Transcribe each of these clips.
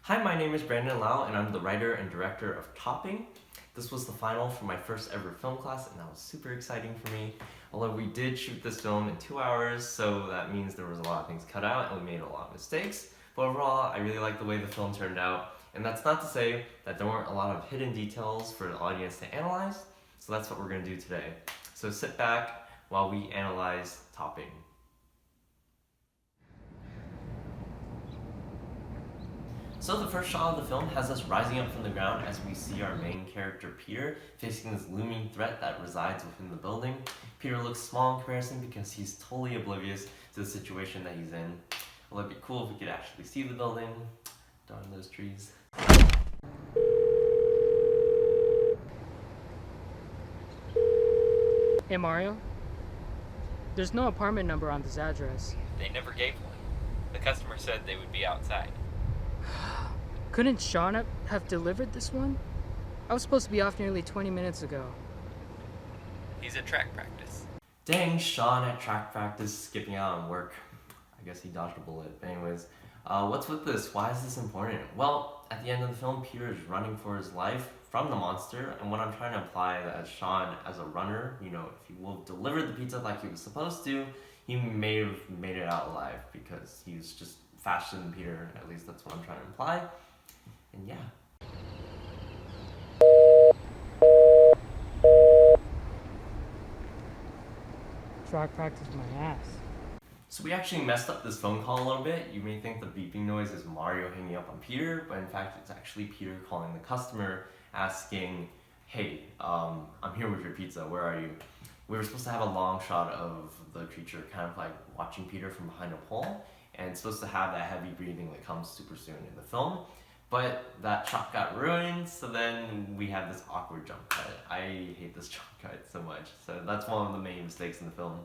Hi, my name is Brandon Lau, and I'm the writer and director of Topping. This was the final for my first ever film class, and that was super exciting for me. Although we did shoot this film in 2 hours, so that means there was a lot of things cut out, and we made a lot of mistakes. But overall, I really like the way the film turned out, and that's not to say that there weren't a lot of hidden details for the audience to analyze, so that's what we're going to do today. So sit back while we analyze Topping. So the first shot of the film has us rising up from the ground as we see our main character Peter facing this looming threat that resides within the building. Peter looks small in comparison because he's totally oblivious to the situation that he's in. Well, it'd be cool if we could actually see the building. Darn those trees. Hey Mario, there's no apartment number on this address. They never gave one. The customer said they would be outside. Couldn't Sean have delivered this one? I was supposed to be off nearly 20 minutes ago. He's at track practice. Dang, Sean at track practice skipping out on work. I guess he dodged a bullet. But anyways, what's with this? Why is this important? Well, at the end of the film, Peter is running for his life from the monster, and what I'm trying to imply that Sean, as a runner, if he will have delivered the pizza like he was supposed to, he may have made it out alive because he's just faster than Peter. At least that's what I'm trying to imply. And yeah. Track practice my ass. So we actually messed up this phone call a little bit. You may think the beeping noise is Mario hanging up on Peter, but in fact it's actually Peter calling the customer asking, hey, I'm here with your pizza, where are you? We were supposed to have a long shot of the creature kind of like watching Peter from behind a pole, and it's supposed to have that heavy breathing that comes super soon in the film. But that shot got ruined, so then we have this awkward jump cut. I hate this jump cut so much. So that's one of the main mistakes in the film.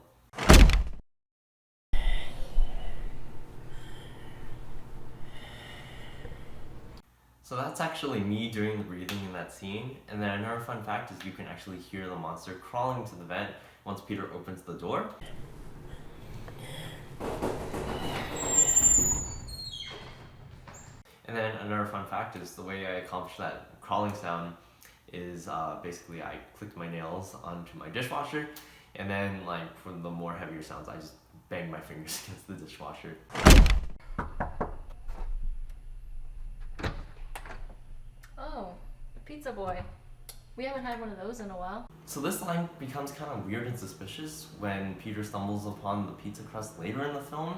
So that's actually me doing the breathing in that scene. And then another fun fact is you can actually hear the monster crawling to the vent once Peter opens the door. And then another fun fact is the way I accomplished that crawling sound is basically I clicked my nails onto my dishwasher, and then like for the more heavier sounds I just banged my fingers against the dishwasher. Oh, pizza boy. We haven't had one of those in a while. So this line becomes kind of weird and suspicious when Peter stumbles upon the pizza crust later in the film,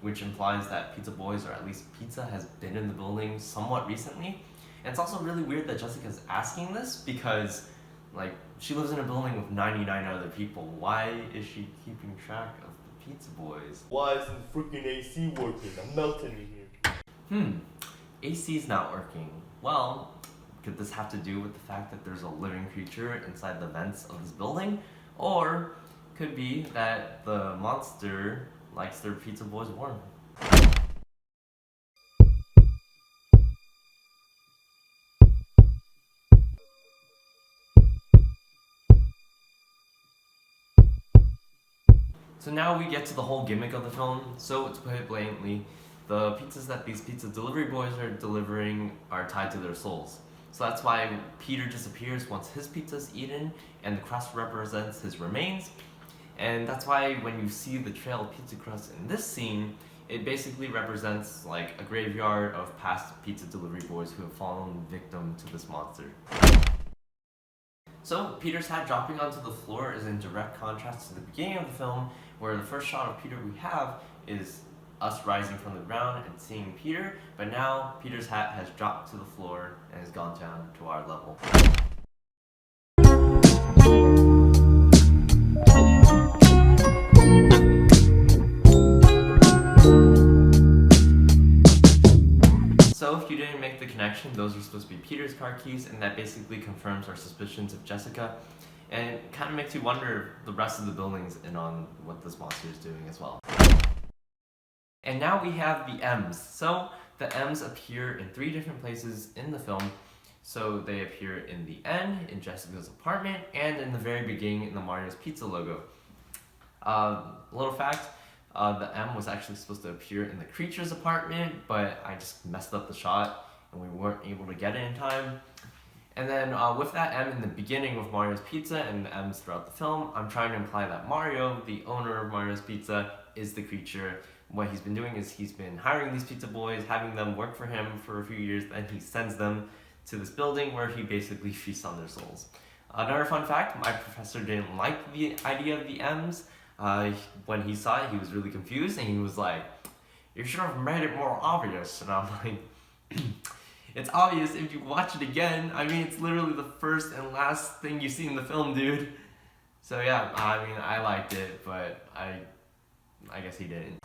which implies that Pizza Boys, or at least pizza, has been in the building somewhat recently. And it's also really weird that Jessica's asking this because, she lives in a building with 99 other people. Why is she keeping track of the Pizza Boys? Why isn't freaking AC working? I'm melting in here. AC's not working. Well, could this have to do with the fact that there's a living creature inside the vents of this building? Or could be that the monster likes their Pizza Boys warm. So now we get to the whole gimmick of the film. So to put it blatantly, the pizzas that these pizza delivery boys are delivering are tied to their souls. So that's why Peter disappears once his pizza's eaten and the crust represents his remains. And that's why when you see the trail of pizza crust in this scene, it basically represents like a graveyard of past pizza delivery boys who have fallen victim to this monster. So Peter's hat dropping onto the floor is in direct contrast to the beginning of the film, where the first shot of Peter we have is us rising from the ground and seeing Peter, but now Peter's hat has dropped to the floor and has gone down to our level. So if you didn't make the connection, those are supposed to be Peter's car keys, and that basically confirms our suspicions of Jessica, and it kind of makes you wonder the rest of the buildings and on what this monster is doing as well. And now we have the M's. So the M's appear in 3 different places in the film. So they appear in the end, in Jessica's apartment, and in the very beginning in the Mario's Pizza logo. Little fact, the M was actually supposed to appear in the creature's apartment, but I just messed up the shot and we weren't able to get it in time. And then with that M in the beginning with Mario's Pizza and the M's throughout the film, I'm trying to imply that Mario, the owner of Mario's Pizza, is the creature. What he's been doing is he's been hiring these pizza boys, having them work for him for a few years, then he sends them to this building where he basically feasts on their souls. Another fun fact, my professor didn't like the idea of the M's. When he saw it, he was really confused, and he was like, "You should have made it more obvious." And I'm like, it's obvious if you watch it again. I mean, it's literally the first and last thing you see in the film, dude. So yeah, I mean, I liked it, but I guess he didn't.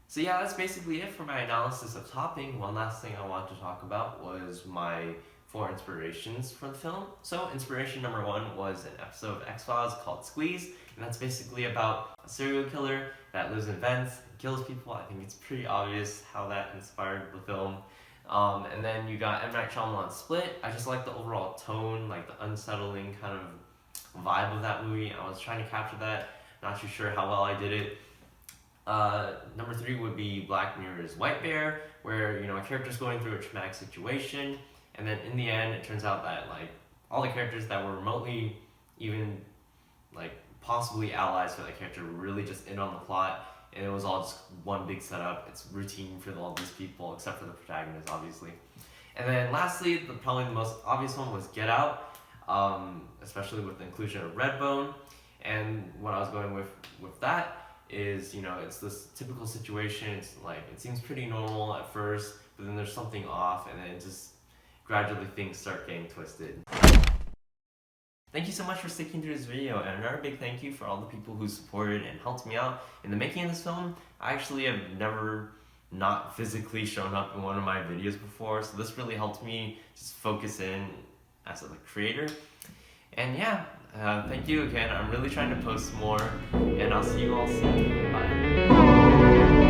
So yeah, that's basically it for my analysis of Topping. One last thing I wanted to talk about was my 4 inspirations for the film. So inspiration number 1 was an episode of X-Files called Squeeze, and that's basically about a serial killer that lives in vents and kills people. I think it's pretty obvious how that inspired the film. And then you got M. Night Shyamalan's Split. I just like the overall tone, like the unsettling kind of vibe of that movie. I was trying to capture that. Not too sure how well I did it. Number 3 would be Black Mirror's White Bear, where a character's going through a traumatic situation, and then in the end it turns out that like all the characters that were remotely even like possibly allies for that character were really just in on the plot, and it was all just one big setup. It's routine for all these people except for the protagonist, obviously. And then lastly, probably the most obvious one was Get Out, especially with the inclusion of Redbone. And what I was going with that is, it's this typical situation. It's like, it seems pretty normal at first, but then there's something off, and then it just gradually things start getting twisted. Thank you so much for sticking through this video, and another big thank you for all the people who supported and helped me out in the making of this film. I actually have never not physically shown up in one of my videos before, so this really helped me just focus in as a creator. And yeah, thank you again. I'm really trying to post more, and I'll see you all soon. Bye.